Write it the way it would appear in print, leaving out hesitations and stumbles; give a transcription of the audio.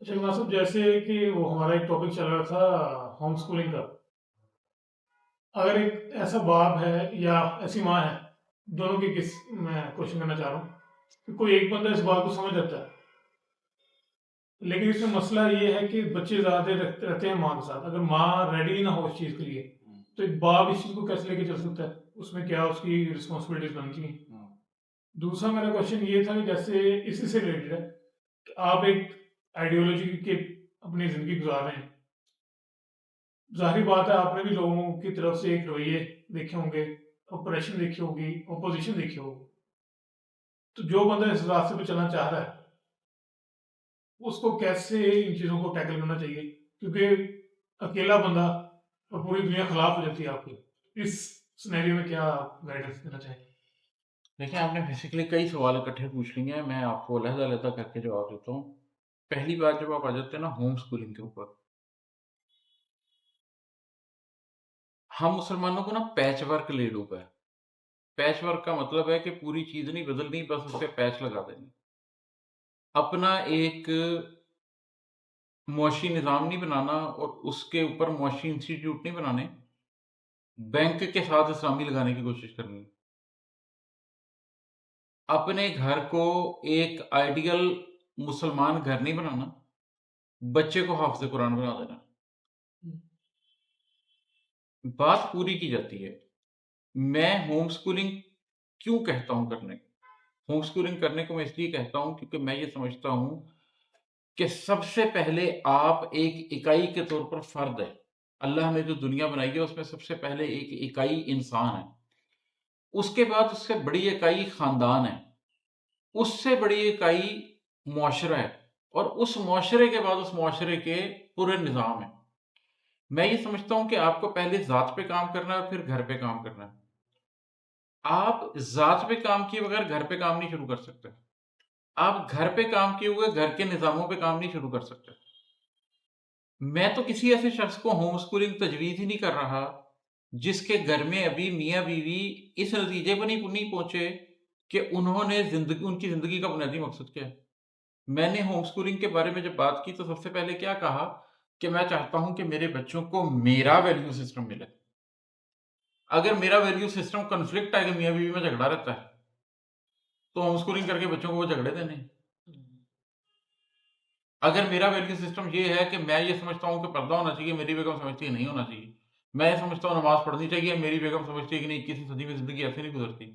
अच्छा मुनासिब, जैसे कि वो हमारा एक टॉपिक चल रहा था होम स्कूलिंग का। अगर एक ऐसा बाप है या ऐसी माँ है, दोनों की किस मैं क्वेश्चन करना चाह रहा हूँ कि कोई एक बंदा इस बात को समझ जाता है, लेकिन इसमें मसला ये है कि बच्चे ज़्यादा देर रहते हैं माँ के साथ। अगर माँ रेडी ना हो इस चीज़ के लिए, तो एक बाप इस चीज़ को कैसे लेके चल सकता है? उसमें क्या उसकी रिस्पॉन्सिबिलिटीज बनती हैं? दूसरा मेरा क्वेश्चन ये था कि जैसे इसी से रिलेटेड है कि आप एक आइडियोलॉजी के अपनी ज़िंदगी गुजार रहे हैं। ज़ाहिर बात है, आपने भी लोगों की तरफ से एक रवैये देखे होंगे, ऑपरेशन देखी होगी, ऑपोजिशन देखी होगी। तो जो बंदा इस रास्ते पे चलना चाह रहा है, उसको कैसे इन चीज़ों को टैकल करना चाहिए? क्योंकि अकेला बंदा और पूरी दुनिया खिलाफ हो जाती है आपकी। इस सिनेरियो में क्या गाइडेंस देना चाहेंगे? देखिए, आपने बेसिकली कई सवाल इकट्ठे पूछ लिए हैं, मैं आपको अलग-अलग करके जवाब देता हूँ। पहली बात जब आप आ जाते हैं ना होम स्कूलिंग के ऊपर, हम मुसलमानों को ना पैच वर्क ले डूबा है। पैच वर्क का मतलब है कि पूरी चीज़ नहीं बदलनी, बस उसपे पैच लगा देनी। अपना एक मुआशी निज़ाम नहीं बनाना और उसके ऊपर मुआशी इंस्टीट्यूट नहीं बनाने, बैंक के साथ इस्लामी लगाने की कोशिश करनी। अपने घर को एक आइडियल मुसलमान घर नहीं बनाना, बच्चे को हाफ़िज़ कुरान बना देना। बात पूरी की जाती है। मैं होम स्कूलिंग क्यों कहता हूँ करने को? होम स्कूलिंग करने को मैं इसलिए कहता हूँ क्योंकि मैं ये समझता हूँ कि सबसे पहले आप एक इकाई के तौर पर फ़र्द हैं। अल्लाह ने जो दुनिया बनाई है उसमें सबसे पहले एक इकाई इंसान है। उसके बाद उससे बड़ी इकाई ख़ानदान है। उससे बड़ी इकाई मुआशरा है और उस मुआशरे के बाद उस मुआशरे के पूरे निज़ाम हैं। मैं ये समझता हूँ कि आपको पहले ज़ात पे काम करना है और फिर घर पे काम करना है। आप ज़ात पे काम किए बगैर घर पे काम नहीं शुरू कर सकते। आप घर पे काम किए हुए घर के निज़ामों पे काम नहीं शुरू कर सकते। मैं तो किसी ऐसे शख़्स को होम स्कूलिंग तजवीज़ ही नहीं कर रहा, जिसके घर में अभी मियाँ-बीवी इस नतीजे पर नहीं पहुँचे कि उन्होंने ज़िंदगी उनकी ज़िंदगी का बुनियादी मकसद क्या है। मैंने होम स्कूलिंग के बारे में जब बात की तो सबसे पहले क्या कहा कि मैं चाहता हूँ कि मेरे बच्चों को मेरा वैल्यू सिस्टम मिले। अगर मेरा वैल्यू सिस्टम कॉन्फ्लिक्ट है कि मियाँ-बीवी में झगड़ा रहता है, तो होम स्कूलिंग करके बच्चों को वो झगड़े देने हैं। अगर मेरा वैल्यू सिस्टम ये है कि मैं ये समझता हूँ कि पर्दा होना चाहिए, मेरी बेगम समझती है नहीं होना चाहिए। मैं ये समझता हूँ नमाज़ पढ़नी चाहिए, मेरी बेगम समझती है कि नहीं 21वीं सदी में ज़िंदगी ऐसे नहीं गुज़रती।